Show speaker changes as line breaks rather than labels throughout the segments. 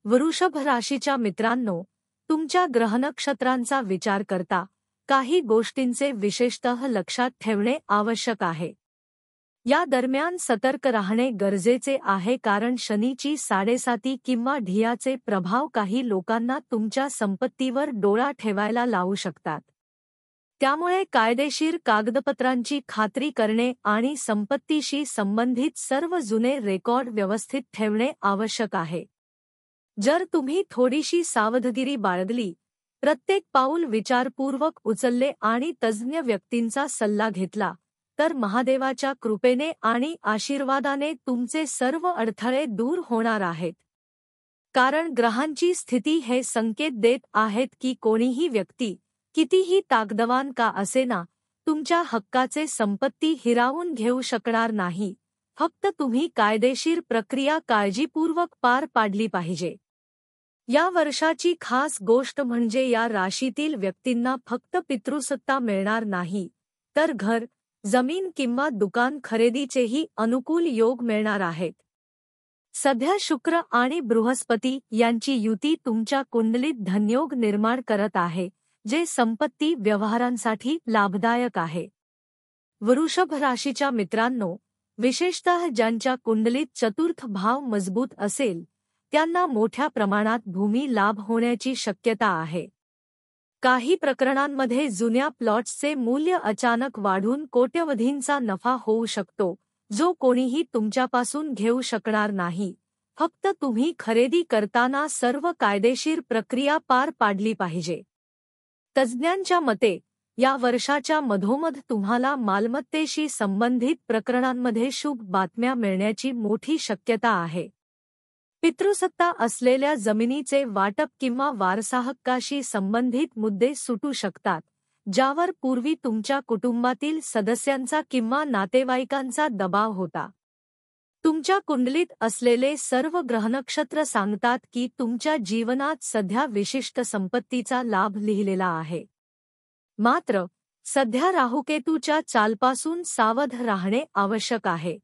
वृषभ राशीच्या मित्रांनो, तुमच्या ग्रहनक्षत्रांचा विचार करता काही गोष्टींचे विशेषतः लक्षात ठेवणे आवश्यक आहे. या दरम्यान सतर्क राहणे गरजेचे आहे कारण शनीची 7.5 किंवा ढियाचे प्रभाव काही लोकांना तुमच्या संपत्तीवर डोळा ठेवायला लावू शकतात. त्यामुळे कायदेशीर कागदपत्रांची खात्री करणे आणि संपत्तीशी संबंधित सर्व जुने रेकॉर्ड व्यवस्थित ठेवणे आवश्यक आहे. जर तुम्ही थोडीशी सावधगिरी बाळगली, प्रत्येक पाऊल विचारपूर्वक उचलले आणि तज्ज्ञ व्यक्तींचा सल्ला घेतला, तर महादेवाच्या कृपेने आणि आशीर्वादाने तुमचे सर्व अडथळे दूर होणार आहेत. कारण ग्रहांची स्थिती हे संकेत देत आहेत की कोणीही व्यक्ती, कितीही ताकदवान का असेना, तुमच्या हक्काचे संपत्ती हिरावून घेऊ शकणार नाही. फक्त तुम्ही कायदेशीर प्रक्रिया काळजीपूर्वक पार पाडली पाहिजे. या वर्षाची खास गोष्ट म्हणजे या राशीतील व्यक्तींना फक्त पितृसत्ता मिळणार नाही, तर घर, जमीन किंवा दुकान खरेदीचेही अनुकूल योग मिळणार आहेत. सध्या शुक्र आणि बृहस्पती यांची युती तुमच्या कुंडलीत धनयोग निर्माण करत आहे, जे संपत्ती व्यवहारांसाठी लाभदायक आहे. वृषभ राशीच्या मित्रांनो, विशेषतः ज्यांच्या कुंडलीत चतुर्थ भाव मजबूत असेल, त्यांना मोठ्या प्रमाणात भूमी लाभ होण्याची शक्यता आहे. काही प्रकरणांमध्ये जुन्या प्लॉट्सचे मूल्य अचानक वाढून कोट्यवधींचा नफा होऊ शकतो, जो कोणीही तुमच्यापासून घेऊ शकणार नाही. फक्त तुम्ही खरेदी करताना सर्व कायदेशीर प्रक्रिया पार पाडली पाहिजे. तज्ज्ञांच्या मते, या वर्षाच्या मधोमध तुम्हाला मालमत्तेशी संबंधित प्रकरणांमध्ये शुभ बातम्या मिळण्याची मोठी शक्यता आहे. पितृसत्ता असलेल्या जमिनीचे वाटप किंवा वारसाहक्काशी संबंधित मुद्दे सुटू शकतात, ज्यावर पूर्वी तुमच्या कुटुंबातील सदस्यांचा किंवा नातेवाईकांचा दबाव होता. तुमच्या कुंडलीत असलेले सर्व ग्रहनक्षत्र सांगतात की तुमच्या जीवनात सध्या विशिष्ट संपत्तीचा लाभ लिहिलेला आहे. मात्र, सध्या राहुकेतूच्या चालपासून सावध राहणे आवश्यक आहे.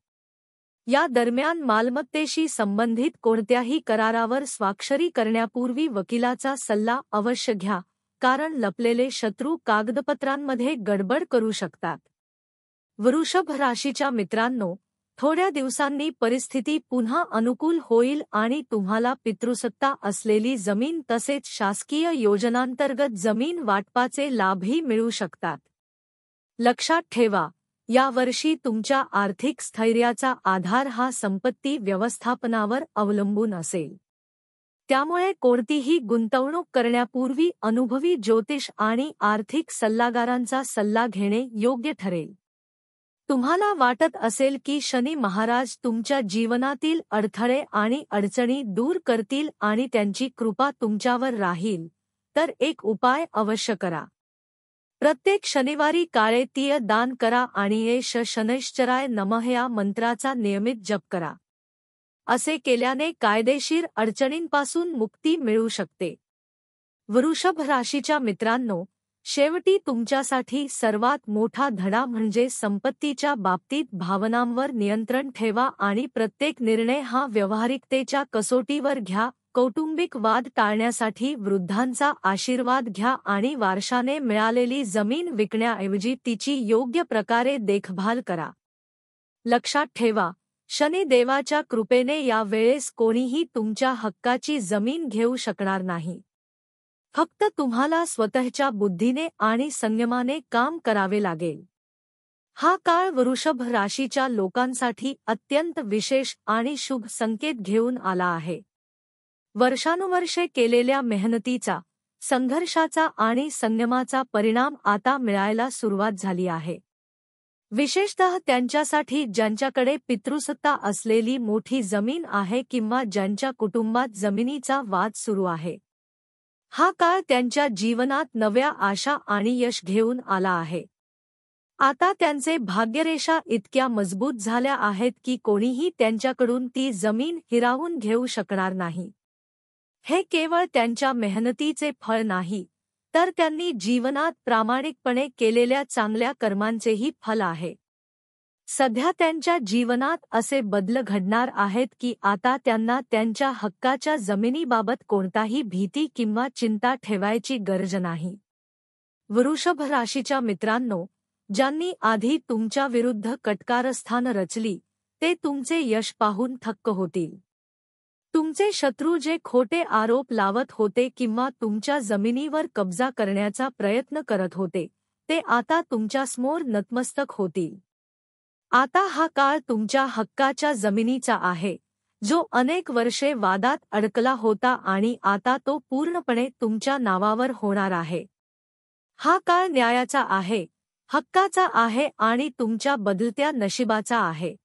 या दरम्यान मालमत्तेशी संबंधित कोणत्याही करारावर स्वाक्षरी करण्यापूर्वी वकिलाचा सल्ला अवश्य घ्या, कारण लपलेले शत्रू कागदपत्रांमध्ये गडबड करू शकतात. वृषभ राशीच्या मित्रांनो, थोड्या दिवसांनी परिस्थिती पुन्हा अनुकूल होईल आणि तुम्हाला पितृसत्ता असलेली जमीन तसेच शासकीय योजनांतर्गत जमीन वाटपाचे लाभही मिळू शकतात. लक्षात ठेवा, या वर्षी तुमच्या आर्थिक स्थैर्याचा आधार हा संपत्ती व्यवस्थापनावर अवलंबून असेल. त्यामुळे कोणतीही गुंतवणूक करण्यापूर्वी अनुभवी ज्योतिष आणि आर्थिक सल्लागारांचा सल्ला घेणे योग्य ठरेल. तुम्हाला वाटत असेल की शनी महाराज तुमच्या जीवनातील अडथळे आणि अडचणी दूर करतील आणि त्यांची कृपा तुमच्यावर राहील, तर एक उपाय अवश्य करा. प्रत्येक शनिवारी काळे तीळ दान करा आणि एष शनैश्चराय नमः या मंत्राचा नियमित जप करा. असे केल्याने कायदेशीर अडचणींपासून मुक्ती मिळू शकते. वृषभ राशीच्या मित्रांनो, शेवटी तुमच्यासाठी सर्वात मोठा धडा म्हणजे संपत्तीच्या बाबतीत भावनांवर नियंत्रण ठेवा आणि प्रत्येक निर्णय हा व्यावहारिकतेच्या कसोटीवर घ्या. कौटुंबिक वाद टाळण्यासाठी वृद्धांचा आशीर्वाद घ्या आणि वारशाने मिळालेली जमीन विकण्याऐवजी तिची योग्य प्रकारे देखभाल करा. लक्षात ठेवा, शनिदेवाच्या कृपेने या वेळेस कोणीही तुमच्या हक्काची जमीन घेऊ शकणार नाही. फक्त तुम्हाला स्वतःच्या बुद्धीने आणि संयमाने काम करावे लागेल. हा काळ वृषभ राशीच्या लोकांसाठी अत्यंत विशेष आणि शुभ संकेत घेऊन आला आहे. वर्षानुवर्षे केलेल्या मेहनतीचा, संघर्षाचा आणि संयमाचा परिणाम आता मिळायला सुरुवात झाली आहे. विशेषतः त्यांच्यासाठी ज्यांच्याकडे पितृसत्ता असलेली मोठी जमीन आहे किंवा ज्यांच्या कुटुंबात जमिनीचा वाद सुरू आहे. हा काळ त्यांच्या जीवनात नव्या आशा आणि यश घेऊन आला आहे. आता त्यांचे भाग्यरेषा इतक्या मजबूत झाल्या आहेत की कोणीही त्यांच्याकडून ती जमीन हिरावून घेऊ शकणार नाही. हे केवळ त्यांच्या मेहनतीचे फळ नाही, तर त्यांनी जीवनात प्रामाणिकपणे केलेल्या चांगल्या कर्मांचेही फल आहे. सध्या त्यांच्या जीवनात असे बदल घडणार आहेत की आता त्यांना त्यांच्या हक्काच्या जमिनीबाबत कोणताही भीती किंवा चिंता ठेवायची गरज नाही. वृषभ राशीच्या मित्रांनो, ज्यांनी आधी तुमच्या विरुद्ध कटकारस्थान रचली ते तुमचे यश पाहून थक्क होतील. तुमचे शत्रू जे खोटे आरोप लावत होते किंवा तुमच्या जमिनीवर कब्जा करण्याचा प्रयत्न करत होते ते आता तुमच्यासमोर नतमस्तक होतील. आता हा काळ तुमच्या हक्काच्या जमिनीचा आहे, जो अनेक वर्षे वादात अडकला होता आणि आता तो पूर्णपणे तुमच्या नावावर होणार आहे. हा काळ न्यायाचा आहे, हक्काचा आहे आणि तुमच्या बदलत्या नशिबाचा आहे.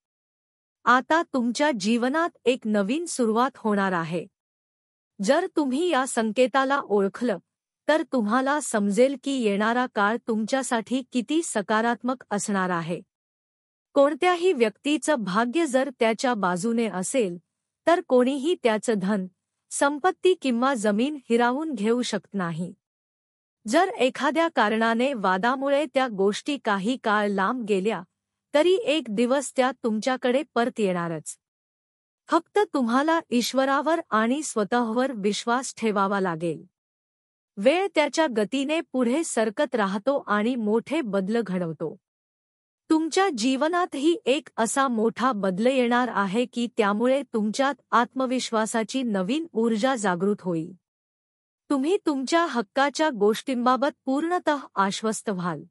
आता तुमच्या जीवनात एक नवीन सुरुवात होणार आहे. जर तुम्ही या संकेताला ओळखलं तर तुम्हाला समजेल की येणारा काळ तुमच्यासाठी किती सकारात्मक असणार आहे. कोणत्याही व्यक्तीचं भाग्य जर त्याच्या बाजूने असेल तर कोणीही त्याचं धन, संपत्ती किंवा जमीन हिरावून घेऊ शकत नाही. जर एखाद्या कारणाने वादामुळे त्या गोष्टी काही काळ लांब गेल्या तरी एक दिवस त्या तुमच्याकडे परत येणारच. फक्त तुम्हाला ईश्वरावर आणि स्वतःवर विश्वास ठेवावा लागेल. वेळ त्याच्या गतीने पुढे सरकत राहतो आणि मोठे बदल घडवतो. तुमच्या जीवनातही एक असा मोठा बदल येणार आहे की त्यामुळे तुमच्यात आत्मविश्वासाची नवीन ऊर्जा जागृत होईल. तुम्ही तुमच्या हक्काच्या गोष्टींबाबत पूर्णतः आश्वस्त व्हाल.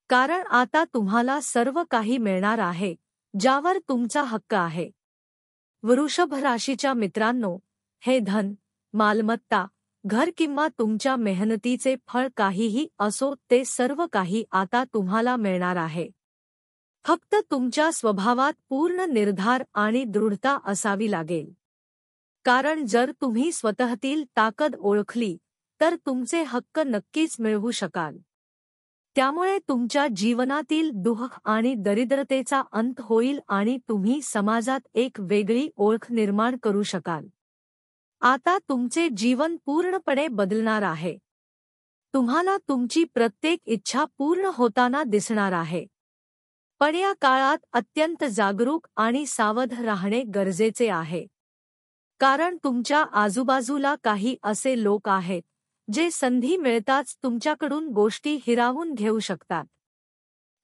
कारण आता तुम्हाला सर्व काही मिळणार आहे, ज्यावर तुमचा हक्क आहे. वृषभ राशीच्या मित्रांनो, हे धन, मालमत्ता, घर किंवा तुमच्या मेहनतीचे फळ काहीही असो ते सर्व काही आता तुम्हाला मिळणार आहे. फक्त तुमच्या स्वभावात पूर्ण निर्धार आणि दृढता असावी लागेल. कारण जर तुम्ही स्वतःतील ताकद ओळखली तर तुमचे हक्क नक्कीच मिळवू शकाल. त्यामुळे तुमच्या जीवनातील दुःख आणि दरिद्रतेचा अंत होईल आणि तुम्ही समाजात एक वेगळी ओळख निर्माण करू शकाल. आता तुमचे जीवन पूर्णपणे बदलणार आहे. तुम्हाला तुमची प्रत्येक इच्छा पूर्ण होताना दिसणार आहे. पण या काळात अत्यंत जागरूक आणि सावध राहणे गरजेचे आहे. कारण तुमच्या आजूबाजूला काही असे लोक आहेत जे संधी मिळताच तुमच्याकडून गोष्टी हिरावून घेऊ शकतात.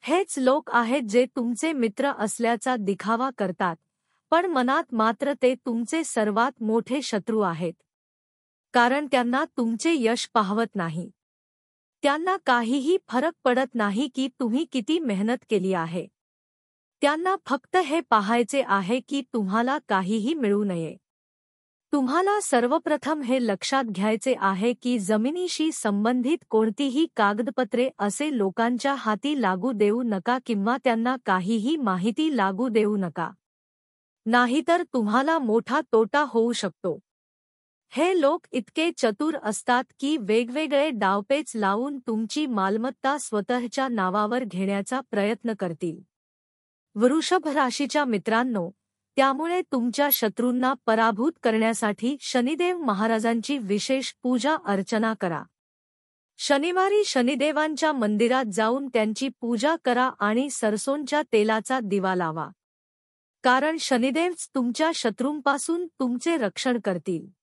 हेच लोक आहेत जे तुमचे मित्र असल्याचा दिखावा करतात, पण मनात मात्र ते तुमचे सर्वात मोठे शत्रू आहेत. कारण त्यांना तुमचे यश पाहवत नाही. त्यांना काहीही फरक पडत नाही की तुम्ही किती मेहनत केली आहे. त्यांना फक्त हे पाहायचे आहे की तुम्हाला काहीही मिळू नये. तुम्हाला सर्वप्रथम हे लक्षात घ्यायचे आहे की जमिनीशी संबंधित कोणतीही कागदपत्रे असे लोकांच्या हाती लागू देऊ नका किंवा त्यांना काहीही माहिती लागू देऊ नका. नाहीतर तुम्हाला मोठा तोटा होऊ शकतो. हे लोक इतके चतुर असतात की वेगवेगळे डावपेच लावून तुमची मालमत्ता स्वतःच्या नावावर घेण्याचा प्रयत्न करतील. वृषभ राशीच्या मित्रांनो, त्यामुळे तुमच्या शत्रूंना पराभूत करण्यासाठी शनिदेव महाराजांची विशेष पूजा अर्चना करा. शनिवारी शनिदेवांच्या मंदिरात जाऊन त्यांची पूजा करा आणि सरसोंच्या तेलाचा दिवा लावा. कारण शनिदेवच तुमच्या शत्रूंपासून तुमचे रक्षण करतील.